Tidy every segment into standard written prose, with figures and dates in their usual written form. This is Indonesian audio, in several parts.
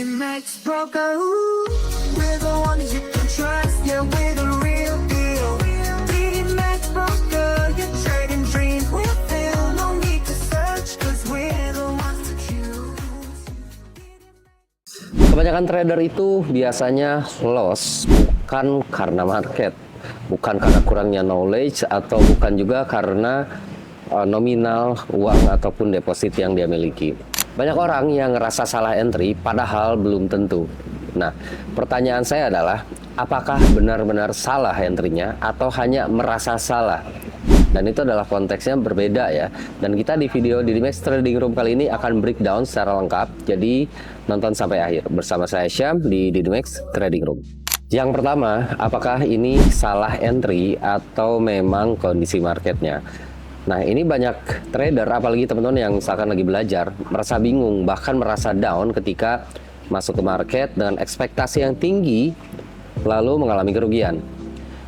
Max Broker, we're the ones you can trust. Yeah, we're the real deal. Max Broker, your trading dreams will fill. No need to search, cause we're the ones to choose. Kebanyakan trader itu biasanya loss bukan karena market, bukan karena kurangnya knowledge, atau bukan juga karena nominal uang ataupun deposit yang dia miliki. Banyak orang yang ngerasa salah entry padahal belum tentu. Nah, pertanyaan saya adalah, apakah benar-benar salah entry-nya atau hanya merasa salah? Dan itu adalah konteksnya berbeda ya. Dan kita di video di Dimax Trading Room kali ini akan breakdown secara lengkap. Jadi nonton sampai akhir bersama saya Syam di Dimax Trading Room. Yang pertama, apakah ini salah entry atau memang kondisi marketnya? Nah, ini banyak trader, apalagi teman-teman yang misalkan lagi belajar, merasa bingung, bahkan merasa down ketika masuk ke market dengan ekspektasi yang tinggi, lalu mengalami kerugian.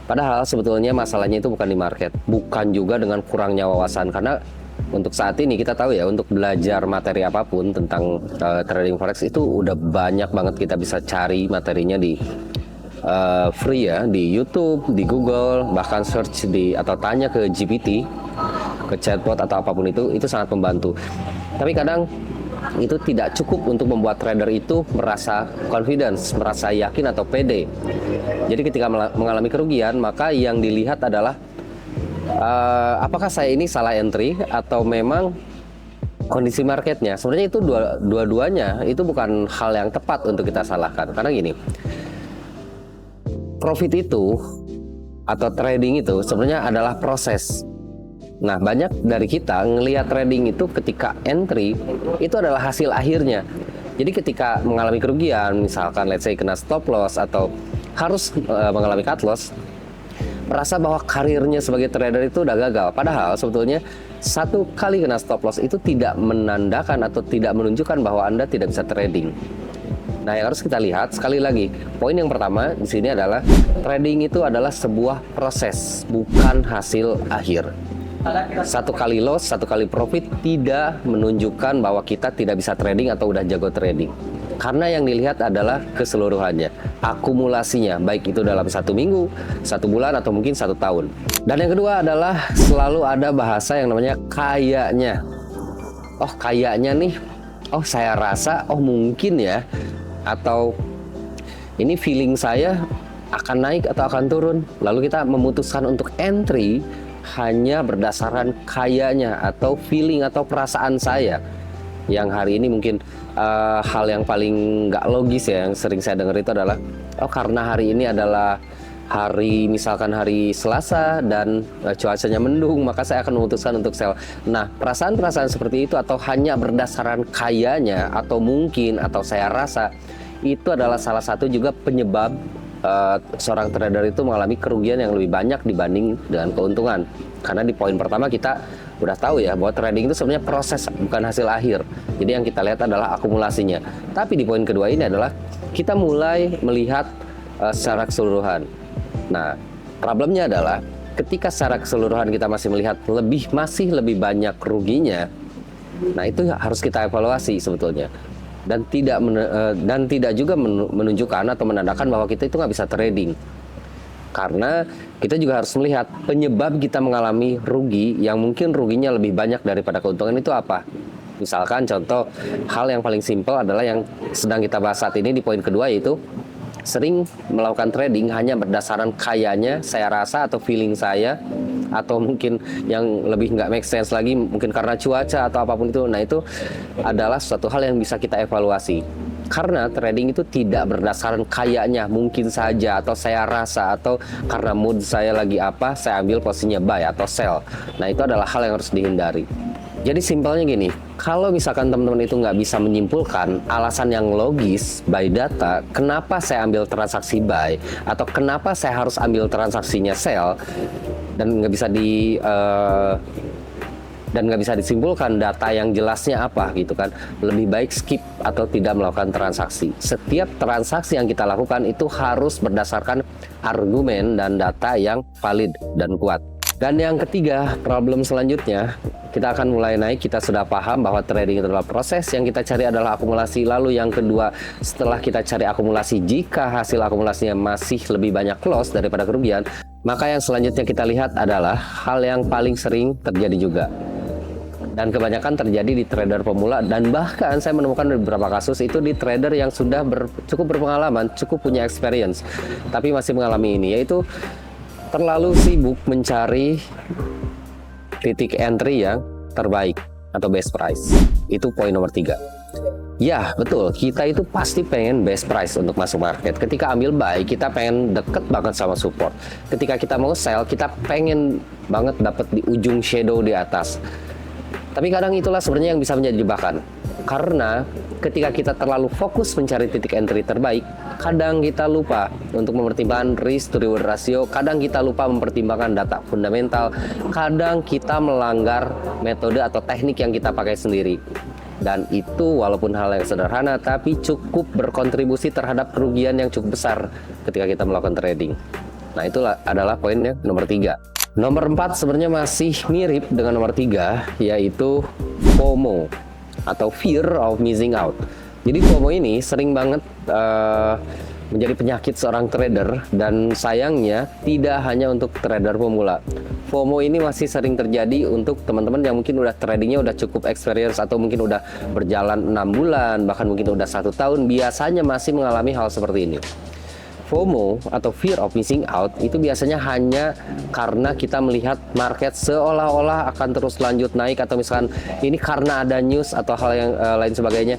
Padahal sebetulnya masalahnya itu bukan di market, bukan juga dengan kurangnya wawasan. Karena untuk saat ini kita tahu ya, untuk belajar materi apapun tentang trading forex itu udah banyak banget kita bisa cari materinya di free ya, di YouTube, di Google, bahkan search atau tanya ke GPT, ke chatbot atau apapun itu sangat membantu. Tapi kadang itu tidak cukup untuk membuat trader itu merasa confidence, merasa yakin atau pede. Jadi ketika mengalami kerugian, maka yang dilihat adalah apakah saya ini salah entry atau memang kondisi marketnya. Sebenarnya itu dua-duanya itu bukan hal yang tepat untuk kita salahkan. Karena gini, profit itu atau trading itu sebenarnya adalah proses. Nah, banyak dari kita ngelihat trading itu ketika entry itu adalah hasil akhirnya. Jadi ketika mengalami kerugian, misalkan let's say kena stop loss atau harus mengalami cut loss, merasa bahwa karirnya sebagai trader itu udah gagal. Padahal sebetulnya satu kali kena stop loss itu tidak menandakan atau tidak menunjukkan bahwa Anda tidak bisa trading. Nah, yang harus kita lihat sekali lagi, poin yang pertama di sini adalah trading itu adalah sebuah proses, bukan hasil akhir. Satu kali loss, satu kali profit tidak menunjukkan bahwa kita tidak bisa trading atau udah jago trading. Karena yang dilihat adalah keseluruhannya, akumulasinya, baik itu dalam 1 minggu, 1 bulan, atau mungkin 1 tahun. Dan yang kedua adalah selalu ada bahasa yang namanya kayaknya. Oh, kayaknya nih, oh saya rasa, oh mungkin ya, atau ini feeling saya akan naik atau akan turun. Lalu kita memutuskan untuk entry hanya berdasarkan kayaknya atau feeling atau perasaan saya. Yang hari ini mungkin hal yang paling nggak logis ya, yang sering saya dengar itu adalah, oh karena hari ini adalah hari misalkan hari Selasa dan cuacanya mendung, maka saya akan memutuskan untuk sell. Nah, perasaan-perasaan seperti itu atau hanya berdasarkan kayaknya atau mungkin atau saya rasa, itu adalah salah satu juga penyebab seorang trader itu mengalami kerugian yang lebih banyak dibanding dengan keuntungan. Karena di poin pertama kita udah tahu ya bahwa trading itu sebenarnya proses, bukan hasil akhir. Jadi yang kita lihat adalah akumulasinya. Tapi di poin kedua ini adalah kita mulai melihat secara keseluruhan. Nah, problemnya adalah ketika secara keseluruhan kita masih melihat masih lebih banyak ruginya. Nah, itu harus kita evaluasi sebetulnya. Dan tidak juga menunjukkan atau menandakan bahwa kita itu nggak bisa trading. Karena kita juga harus melihat penyebab kita mengalami rugi yang mungkin ruginya lebih banyak daripada keuntungan itu apa. Misalkan contoh hal yang paling simpel adalah yang sedang kita bahas saat ini di poin kedua, yaitu sering melakukan trading hanya berdasarkan kayaknya, saya rasa, atau feeling saya, atau mungkin yang lebih nggak make sense lagi mungkin karena cuaca atau apapun itu. Nah, itu adalah suatu hal yang bisa kita evaluasi. Karena trading itu tidak berdasarkan kayaknya, mungkin saja, atau saya rasa, atau karena mood saya lagi apa, saya ambil posisinya buy atau sell. Nah, itu adalah hal yang harus dihindari. Jadi simpelnya gini, kalau misalkan teman-teman itu nggak bisa menyimpulkan alasan yang logis by data, kenapa saya ambil transaksi buy atau kenapa saya harus ambil transaksinya sell, dan nggak bisa disimpulkan data yang jelasnya apa gitu kan, lebih baik skip atau tidak melakukan transaksi. Setiap transaksi yang kita lakukan itu harus berdasarkan argumen dan data yang valid dan kuat. Dan yang ketiga, problem selanjutnya, kita akan mulai naik. Kita sudah paham bahwa trading itu adalah proses, yang kita cari adalah akumulasi. Lalu yang kedua, setelah kita cari akumulasi, jika hasil akumulasinya masih lebih banyak loss daripada kerugian, maka yang selanjutnya kita lihat adalah hal yang paling sering terjadi juga. Dan kebanyakan terjadi di trader pemula, dan bahkan saya menemukan beberapa kasus itu di trader yang sudah cukup berpengalaman, cukup punya experience, tapi masih mengalami ini, yaitu terlalu sibuk mencari titik entry yang terbaik atau best price. Itu poin nomor 3. Ya betul, kita itu pasti pengen best price untuk masuk market. Ketika ambil buy, kita pengen deket banget sama support. Ketika kita mau sell, kita pengen banget dapat di ujung shadow di atas. Tapi kadang itulah sebenarnya yang bisa menjadi jebakan. Karena ketika kita terlalu fokus mencari titik entry terbaik, kadang kita lupa untuk mempertimbangkan risk to reward ratio, kadang kita lupa mempertimbangkan data fundamental, kadang kita melanggar metode atau teknik yang kita pakai sendiri. Dan itu walaupun hal yang sederhana, tapi cukup berkontribusi terhadap kerugian yang cukup besar ketika kita melakukan trading. Nah, itulah adalah poinnya nomor 3. Nomor 4 sebenarnya masih mirip dengan nomor 3, yaitu FOMO atau Fear of Missing Out. Jadi FOMO ini sering banget menjadi penyakit seorang trader, dan sayangnya tidak hanya untuk trader pemula. FOMO ini masih sering terjadi untuk teman-teman yang mungkin udah tradingnya udah cukup experience, atau mungkin udah berjalan 6 bulan, bahkan mungkin udah 1 tahun, biasanya masih mengalami hal seperti ini. FOMO atau Fear of Missing Out itu biasanya hanya karena kita melihat market seolah-olah akan terus lanjut naik, atau misalkan ini karena ada news atau hal yang lain sebagainya.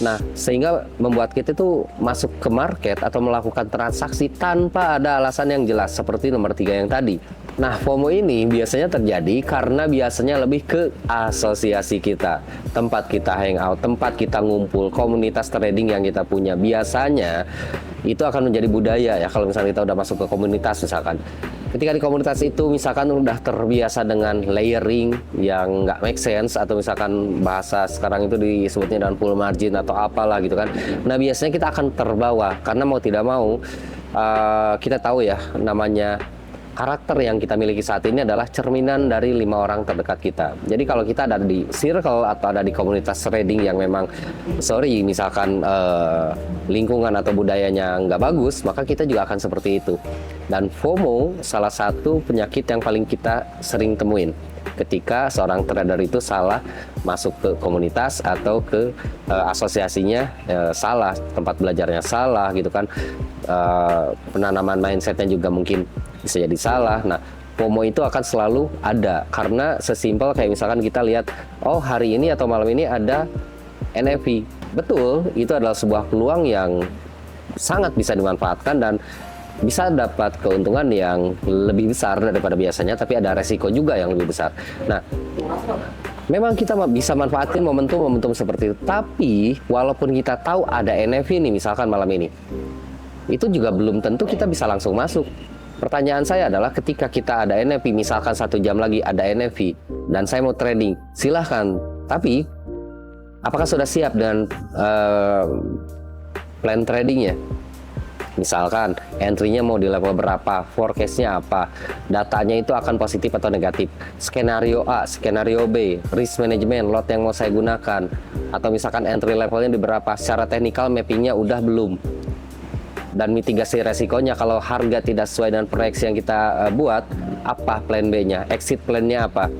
Nah, sehingga membuat kita itu masuk ke market atau melakukan transaksi tanpa ada alasan yang jelas, seperti nomor 3 yang tadi. Nah, FOMO ini biasanya terjadi karena biasanya lebih ke asosiasi kita, tempat kita hangout, tempat kita ngumpul, komunitas trading yang kita punya. Biasanya itu akan menjadi budaya ya, kalau misalnya kita udah masuk ke komunitas misalkan. Ketika di komunitas itu misalkan udah terbiasa dengan layering yang nggak make sense, atau misalkan bahasa sekarang itu disebutnya dengan full margin atau apalah gitu kan. Nah, biasanya kita akan terbawa, karena mau tidak mau kita tahu ya, namanya karakter yang kita miliki saat ini adalah cerminan dari 5 orang terdekat kita. Jadi kalau kita ada di circle atau ada di komunitas trading yang memang misalkan lingkungan atau budayanya nggak bagus, maka kita juga akan seperti itu. Dan FOMO salah satu penyakit yang paling kita sering temuin ketika seorang trader itu salah masuk ke komunitas atau ke asosiasinya, salah, tempat belajarnya salah gitu kan, penanaman mindsetnya juga mungkin bisa jadi salah. Nah, FOMO itu akan selalu ada, karena sesimpel kayak misalkan kita lihat, oh hari ini atau malam ini ada NFP. Betul, itu adalah sebuah peluang yang sangat bisa dimanfaatkan dan bisa dapat keuntungan yang lebih besar daripada biasanya, tapi ada resiko juga yang lebih besar. Nah, memang kita bisa manfaatin momentum-momentum seperti itu, tapi walaupun kita tahu ada NFP nih misalkan malam ini, itu juga belum tentu kita bisa langsung masuk. Pertanyaan saya adalah, ketika kita ada NFP, misalkan 1 jam lagi ada NFP dan saya mau trading, silahkan. Tapi apakah sudah siap dengan plan tradingnya? Misalkan entry-nya mau di level berapa, forecast-nya apa, datanya itu akan positif atau negatif, skenario A, skenario B, risk management, lot yang mau saya gunakan, atau misalkan entry levelnya di berapa, secara teknikal mappingnya udah belum, dan mitigasi resikonya kalau harga tidak sesuai dengan proyeksi yang kita buat, apa plan B-nya, exit plan-nya apa.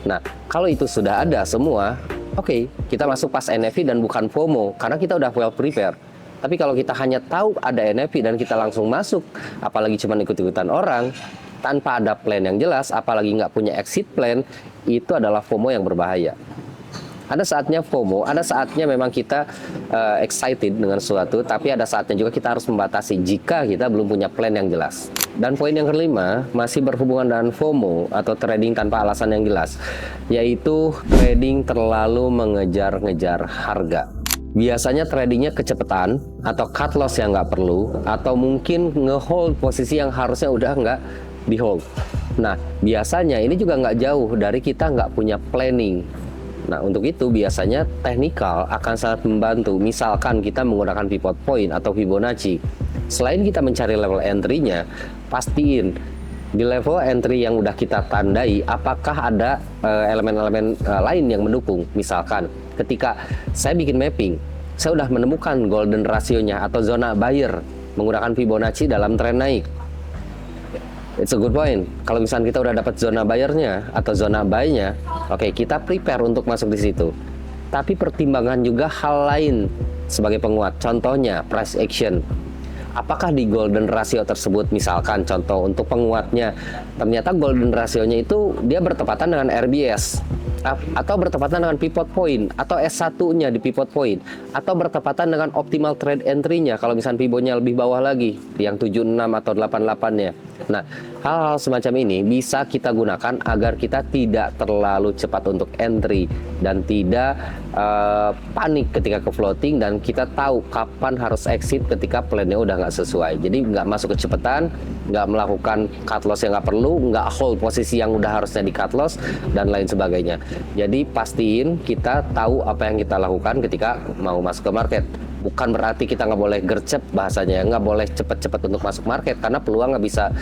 Nah, kalau itu sudah ada semua, oke, kita masuk pas NFP dan bukan FOMO, karena kita udah well prepared. Tapi kalau kita hanya tahu ada NFP dan kita langsung masuk, apalagi cuma ikut-ikutan orang, tanpa ada plan yang jelas, apalagi nggak punya exit plan, itu adalah FOMO yang berbahaya. Ada saatnya FOMO, ada saatnya memang kita excited dengan sesuatu, tapi ada saatnya juga kita harus membatasi jika kita belum punya plan yang jelas. Dan poin yang kelima masih berhubungan dengan FOMO atau trading tanpa alasan yang jelas, yaitu trading terlalu mengejar-ngejar harga. Biasanya tradingnya kecepatan atau cut loss yang nggak perlu, atau mungkin nge-hold posisi yang harusnya udah nggak di-hold. Nah, biasanya ini juga nggak jauh dari kita nggak punya planning. Nah, untuk itu biasanya teknikal akan sangat membantu. Misalkan kita menggunakan pivot point atau Fibonacci. Selain kita mencari level entry-nya, pastiin Di level entry yang udah kita tandai, apakah ada elemen-elemen lain yang mendukung? Misalkan ketika saya bikin mapping, saya udah menemukan golden rasionya atau zona buyer menggunakan Fibonacci dalam tren naik. It's a good point. Kalau misalnya kita udah dapat zona buyernya atau zona buy-nya, oke, kita prepare untuk masuk di situ. Tapi pertimbangan juga hal lain sebagai penguat. Contohnya price action. Apakah di golden ratio tersebut, misalkan contoh untuk penguatnya, ternyata golden rasionya itu dia bertepatan dengan RBS atau bertepatan dengan pivot point atau S1-nya di pivot point atau bertepatan dengan optimal trade entry-nya kalau misalnya pibonya lebih bawah lagi yang 76 atau 88-nya. Nah, hal-hal semacam ini bisa kita gunakan agar kita tidak terlalu cepat untuk entry dan tidak panik ketika ke floating, dan kita tahu kapan harus exit ketika plan-nya udah nggak sesuai. Jadi nggak masuk kecepatan, nggak melakukan cut loss yang nggak perlu, nggak hold posisi yang udah harusnya di cut loss, dan lain sebagainya. Jadi pastiin kita tahu apa yang kita lakukan ketika mau masuk ke market. Bukan berarti kita nggak boleh gercep, bahasanya nggak boleh cepet-cepet untuk masuk market karena peluang nggak bisa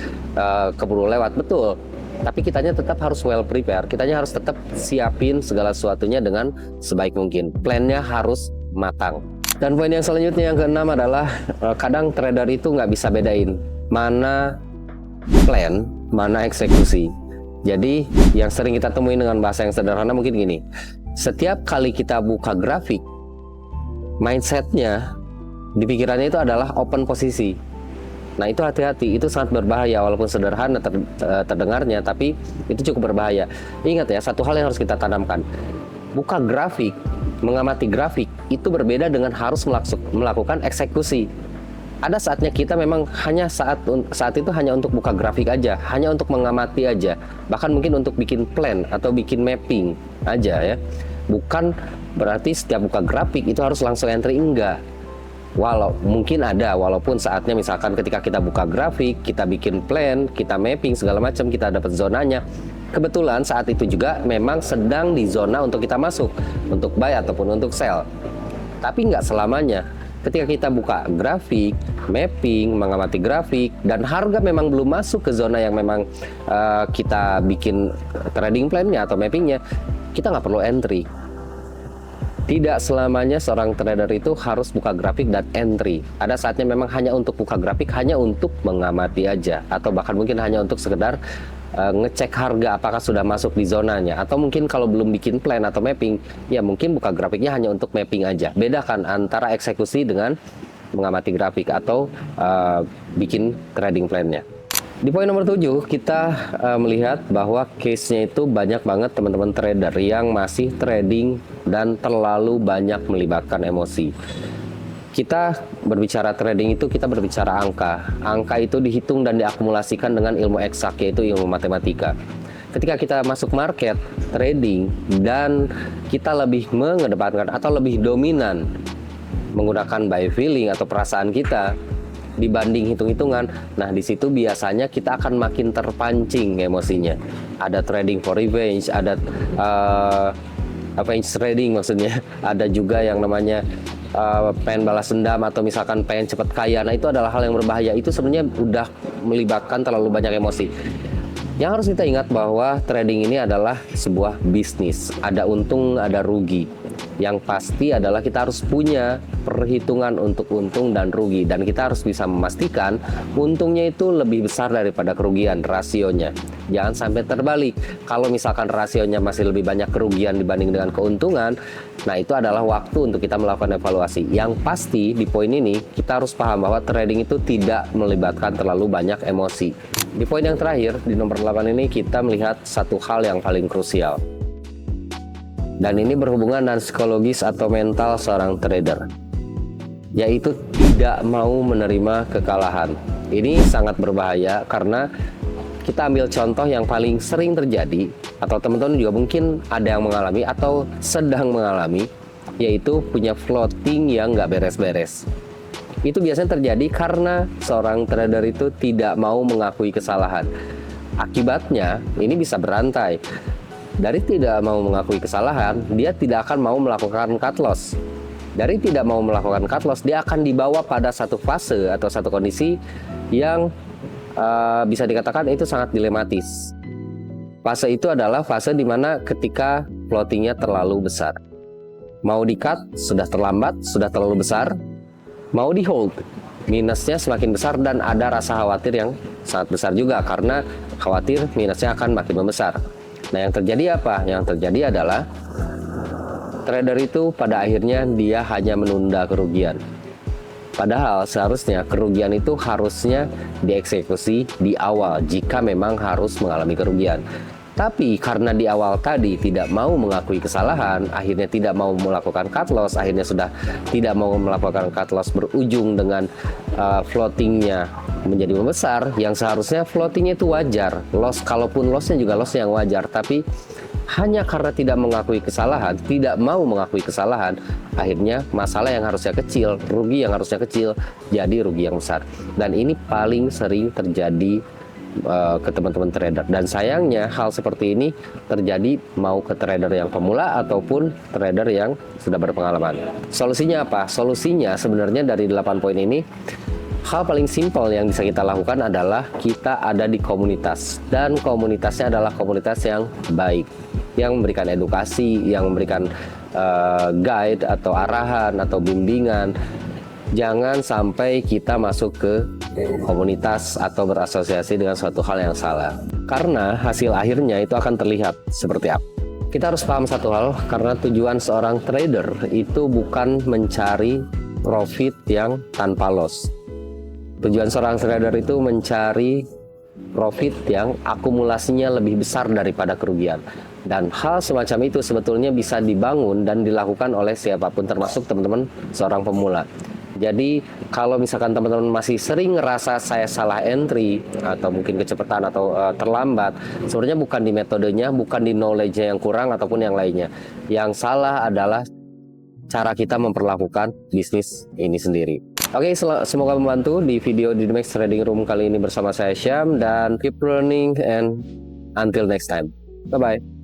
keburu lewat, betul. Tapi kitanya tetap harus well prepare, kitanya harus tetap siapin segala sesuatunya dengan sebaik mungkin. Plannya harus matang. Dan poin yang selanjutnya yang keenam adalah kadang trader itu nggak bisa bedain mana plan, mana eksekusi. Jadi yang sering kita temuin dengan bahasa yang sederhana mungkin gini, setiap kali kita buka grafik, mindsetnya di pikirannya itu adalah open posisi. Nah itu hati-hati, itu sangat berbahaya. Walaupun sederhana terdengarnya, tapi itu cukup berbahaya. Ingat ya, satu hal yang harus kita tanamkan, buka grafik, mengamati grafik itu berbeda dengan harus melakukan eksekusi. Ada saatnya kita memang hanya saat itu hanya untuk buka grafik aja, hanya untuk mengamati aja, bahkan mungkin untuk bikin plan atau bikin mapping aja ya. Bukan berarti setiap buka grafik itu harus langsung entry, enggak. Walaupun saatnya misalkan ketika kita buka grafik, kita bikin plan, kita mapping segala macam, kita dapat zonanya. Kebetulan saat itu juga memang sedang di zona untuk kita masuk, untuk buy ataupun untuk sell. Tapi nggak selamanya. Ketika kita buka grafik, mapping, mengamati grafik, dan harga memang belum masuk ke zona yang memang kita bikin trading plan-nya atau mappingnya, kita nggak perlu entry. Tidak selamanya seorang trader itu harus buka grafik dan entry. Ada saatnya memang hanya untuk buka grafik, hanya untuk mengamati aja, atau bahkan mungkin hanya untuk sekedar ngecek harga apakah sudah masuk di zonanya, atau mungkin kalau belum bikin plan atau mapping, ya mungkin buka grafiknya hanya untuk mapping aja. Bedakan antara eksekusi dengan mengamati grafik atau bikin trading plan-nya. Di poin nomor 7, kita melihat bahwa case-nya itu banyak banget teman-teman trader yang masih trading dan terlalu banyak melibatkan emosi. Kita berbicara trading itu, kita berbicara angka. Angka itu dihitung dan diakumulasikan dengan ilmu eksak, yaitu ilmu matematika. Ketika kita masuk market, trading, dan kita lebih mengedepankan atau lebih dominan menggunakan buy feeling atau perasaan kita dibanding hitung-hitungan, nah di situ biasanya kita akan makin terpancing emosinya. Ada trading for revenge, ada revenge trading maksudnya. Ada juga yang namanya pengen balas dendam atau misalkan pengen cepat kaya. Nah itu adalah hal yang berbahaya. Itu sebenarnya udah melibatkan terlalu banyak emosi. Yang harus kita ingat bahwa trading ini adalah sebuah bisnis. Ada untung, ada rugi. Yang pasti adalah kita harus punya perhitungan untuk untung dan rugi, dan kita harus bisa memastikan untungnya itu lebih besar daripada kerugian, rasionya. Jangan sampai terbalik. Kalau misalkan rasionya masih lebih banyak kerugian dibanding dengan keuntungan, nah itu adalah waktu untuk kita melakukan evaluasi. Yang pasti di poin ini kita harus paham bahwa trading itu tidak melibatkan terlalu banyak emosi. Di poin yang terakhir, di nomor 8 ini kita melihat satu hal yang paling krusial. Dan ini berhubungan dengan psikologis atau mental seorang trader, yaitu tidak mau menerima kekalahan. Ini sangat berbahaya karena kita ambil contoh yang paling sering terjadi, atau teman-teman juga mungkin ada yang mengalami atau sedang mengalami, yaitu punya floating yang nggak beres-beres. Itu biasanya terjadi karena seorang trader itu tidak mau mengakui kesalahan. Akibatnya ini bisa berantai. Dari tidak mau mengakui kesalahan, dia tidak akan mau melakukan cut loss. Dari tidak mau melakukan cut loss, dia akan dibawa pada satu fase atau satu kondisi yang bisa dikatakan itu sangat dilematis. Fase itu adalah fase dimana ketika floatingnya terlalu besar. Mau di-cut, sudah terlambat, sudah terlalu besar. Mau di-hold, minusnya semakin besar dan ada rasa khawatir yang sangat besar juga karena khawatir minusnya akan makin membesar. Nah, yang terjadi apa? Yang terjadi adalah trader itu pada akhirnya dia hanya menunda kerugian. Padahal seharusnya kerugian itu harusnya dieksekusi di awal jika memang harus mengalami kerugian. Tapi karena di awal tadi tidak mau mengakui kesalahan, akhirnya tidak mau melakukan cut loss, akhirnya sudah tidak mau melakukan cut loss berujung dengan floatingnya menjadi membesar, yang seharusnya floatingnya itu wajar. Loss, kalaupun lossnya juga loss yang wajar, tapi hanya karena tidak mengakui kesalahan, tidak mau mengakui kesalahan, akhirnya masalah yang harusnya kecil, rugi yang harusnya kecil, jadi rugi yang besar. Dan ini paling sering terjadi ke teman-teman trader, dan sayangnya hal seperti ini terjadi mau ke trader yang pemula ataupun trader yang sudah berpengalaman. Solusinya apa? Solusinya sebenarnya dari 8 poin ini, hal paling simpel yang bisa kita lakukan adalah kita ada di komunitas, dan komunitasnya adalah komunitas yang baik, yang memberikan edukasi, yang memberikan guide atau arahan atau bimbingan. Jangan sampai kita masuk ke komunitas atau berasosiasi dengan suatu hal yang salah, karena hasil akhirnya itu akan terlihat seperti apa. Kita harus paham satu hal, karena tujuan seorang trader itu bukan mencari profit yang tanpa loss. Tujuan seorang trader itu mencari profit yang akumulasinya lebih besar daripada kerugian. Dan hal semacam itu sebetulnya bisa dibangun dan dilakukan oleh siapapun, termasuk teman-teman seorang pemula. Jadi kalau misalkan teman-teman masih sering ngerasa saya salah entry atau mungkin kecepatan atau terlambat, sebenarnya bukan di metodenya, bukan di knowledge-nya yang kurang ataupun yang lainnya. Yang salah adalah cara kita memperlakukan bisnis ini sendiri. Oke, semoga membantu di video di The Max Trading Room kali ini bersama saya Syam, dan keep learning and until next time. Bye-bye.